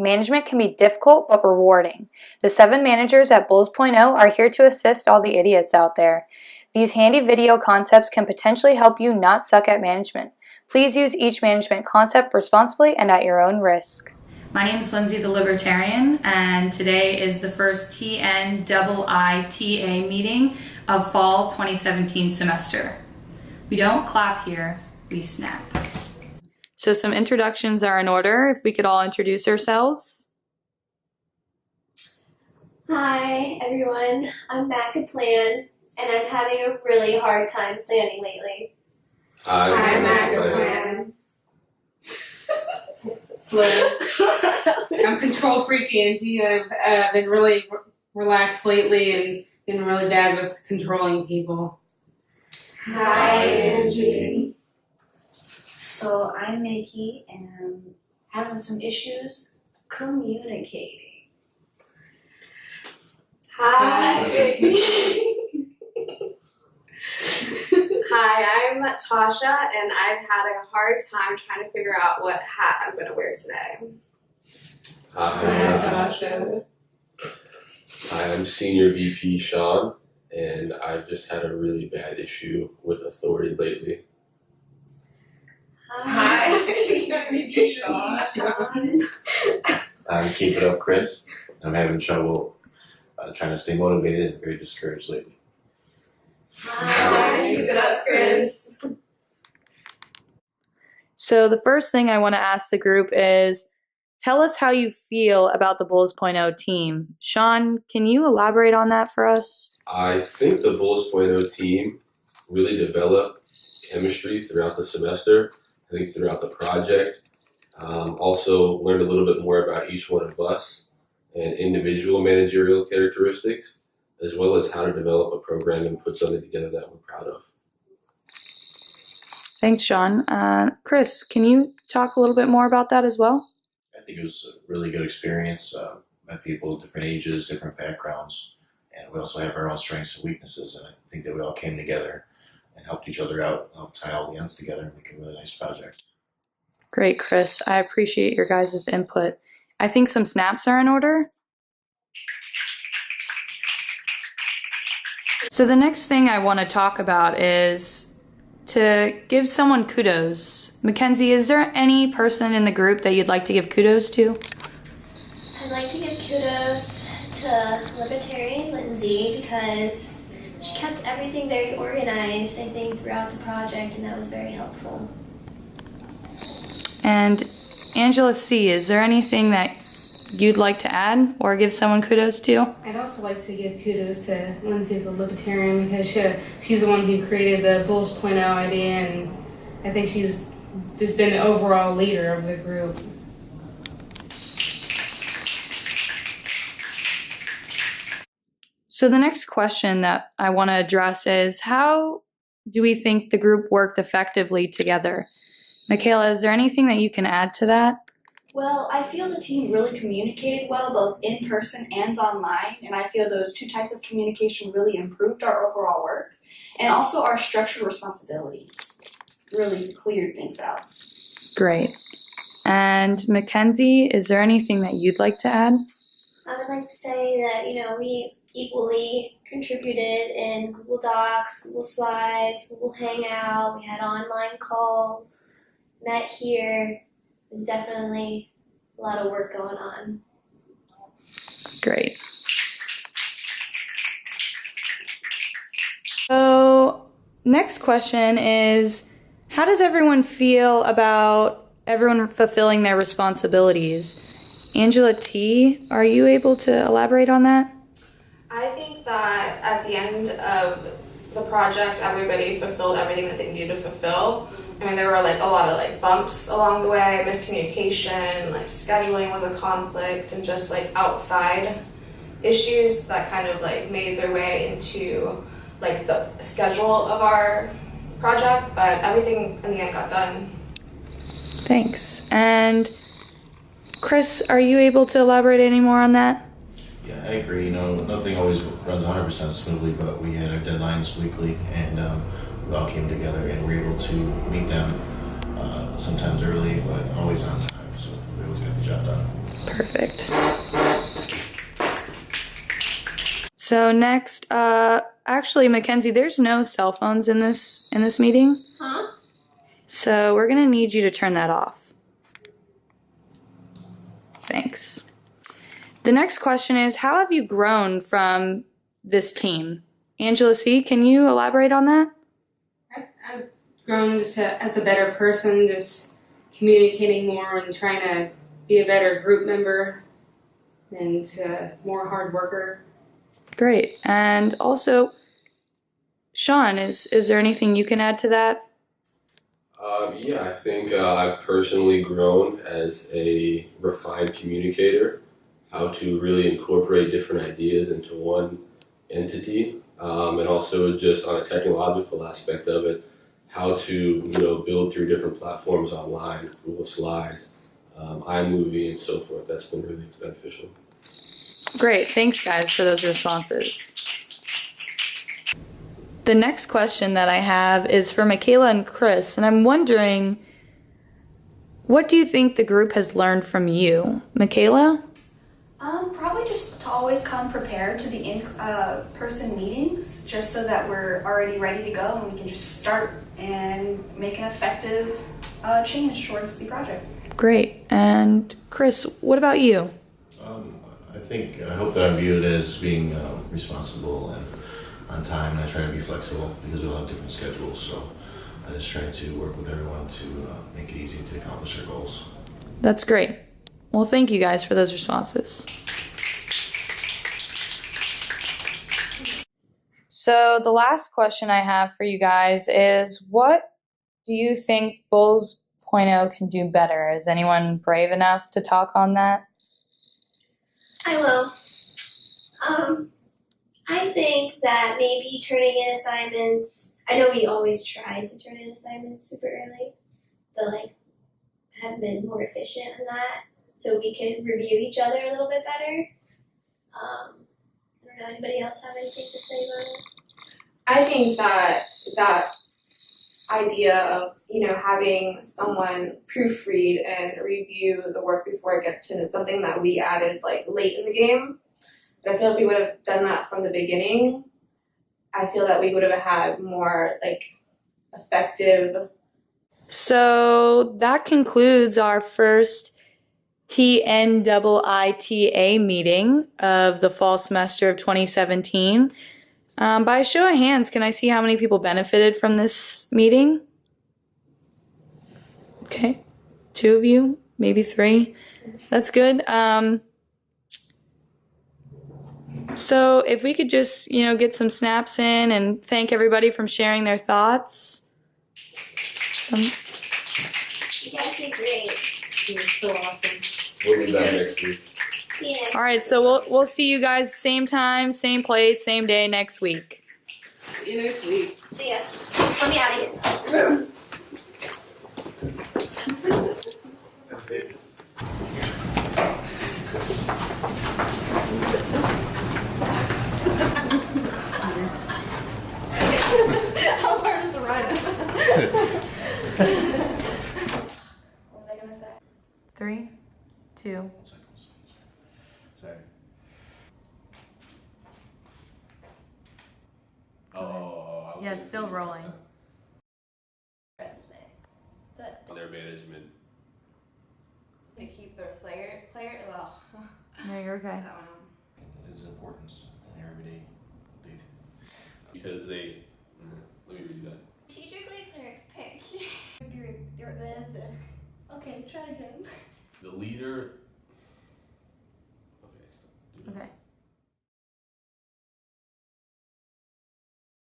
management can be difficult but rewarding. The 7 managers at BULLS.0 are here to assist all the idiots out there. These handy video concepts can potentially help you not suck at management. Please use each management concept responsibly and at your own risk. My name is Lindsay the Libertarian, and today is the first TNIITA meeting of fall 2017 semester. We don't clap here, we snap. So some introductions are in order. If we could all introduce ourselves. Hi everyone, I'm back at Plan, and I'm having a really hard time planning lately. I'm back at Plan. I'm control freak Angie. I've been really relaxed lately and been really bad with controlling people. Hi, Angie. So I'm Mickey, and I'm having some issues communicating. Hi. Hi, I'm Tasha, and I've had a hard time trying to figure out what hat I'm going to wear today. Hi, Tasha. Hi, I'm Senior VP Sean, and I've just had a really bad issue with authority lately. Hi, Senior VP Sean. I'm Keep It Up Chris. I'm having trouble trying to stay motivated and very discouraged lately. Hi, Keep It Up Chris. So the first thing I want to ask the group is, tell us how you feel about the BULLS.0 team. Sean, can you elaborate on that for us? I think the BULLS.0 team really developed chemistry throughout the semester, I think throughout the project. Also learned a little bit more about each one of us and individual managerial characteristics, as well as how to develop a program and put something together that we're proud of. Thanks, Sean. Chris, can you talk a little bit more about that as well? I think it was a really good experience. Met people of different ages, different backgrounds, and we also have our own strengths and weaknesses. And I think that we all came together and helped each other out, helped tie all the ends together and make a really nice project. Great, Chris. I appreciate your guys' input. I think some snaps are in order. So the next thing I want to talk about is to give someone kudos. Mackenzie, is there any person in the group that you'd like to give kudos to? I'd like to give kudos to Libertarian Lindsay because she kept everything very organized, I think, throughout the project, and that was very helpful. And Angela C., is there anything that you'd like to add or give someone kudos to? I'd also like to give kudos to Lindsay the Libertarian because she's the one who created the BULLS.0 idea, and I think she's just been the overall leader of the group. So the next question that I want to address is, how do we think the group worked effectively together? Michaela, is there anything that you can add to that? Well, I feel the team really communicated well, both in person and online, and I feel those two types of communication really improved our overall work, and also our structured responsibilities really cleared things out. Great. And Mackenzie, is there anything that you'd like to add? I would like to say that, we equally contributed in Google Docs, Google Slides, Google Hangout. We had online calls, met here. There's definitely a lot of work going on. Great. So next question is, how does everyone feel about everyone fulfilling their responsibilities? Angela T., are you able to elaborate on that? I think that at the end of the project, everybody fulfilled everything that they needed to fulfill. I mean, there were a lot of bumps along the way, miscommunication, scheduling was a conflict, and just outside issues that kind of made their way into the schedule of our project, but everything in the end got done. Thanks. And Chris, are you able to elaborate any more on that? Yeah, I agree. Nothing always runs 100% smoothly, but we had our deadlines weekly, and we all came together and we were able to meet them sometimes early, but always on time. So we always got the job done. Perfect. So next, actually, Mackenzie, there's no cell phones in this meeting. Huh? So we're gonna need you to turn that off. Thanks. The next question is, how have you grown from this team? Angela C., can you elaborate on that? I've grown just as a better person, just communicating more and trying to be a better group member and more hard worker. Great. And also, Sean, is there anything you can add to that? Yeah, I think I've personally grown as a refined communicator, how to really incorporate different ideas into one entity, and also just on a technological aspect of it, how to build through different platforms online, Google Slides, iMovie, and so forth. That's been really beneficial. Great. Thanks, guys, for those responses. The next question that I have is for Michaela and Chris, and I'm wondering, what do you think the group has learned from you? Michaela? Probably just to always come prepared to the in-person meetings, just so that we're already ready to go and we can just start and make an effective change towards the project. Great. And Chris, what about you? I hope that I'm viewed as being responsible and on time, and I try to be flexible because we all have different schedules. So I just try to work with everyone to make it easy to accomplish our goals. That's great. Well, thank you guys for those responses. So the last question I have for you guys is, what do you think BULLS.0 can do better? Is anyone brave enough to talk on that? I will. I think that maybe turning in assignments, I know we always try to turn in assignments super early, but have been more efficient in that so we can review each other a little bit better. I don't know, anybody else have anything to say about it? I think that idea of having someone proofread and review the work before it gets to is something that we added late in the game. But I feel if we would have done that from the beginning, I feel that we would have had more effective. So that concludes our first TNIITA meeting of the fall semester of 2017. By a show of hands, can I see how many people benefited from this meeting? Okay, 2 of you, maybe 3. That's good. So if we could just, get some snaps in and thank everybody for sharing their thoughts. You guys did great. You're so awesome. We'll be back next week. See you next All right, so we'll see you guys same time, same place, same day next week. See you next week. See ya. Let me out of here. How hard is the ride? What was I gonna say? 3, 2. Sorry. Yeah, it's still rolling. On their management. To keep their player. No, you're okay. That one. Its importance in your everyday date. Because they, let me read that. Strategically pick. You're then. Okay, try again. The leader, okay, stop. Okay.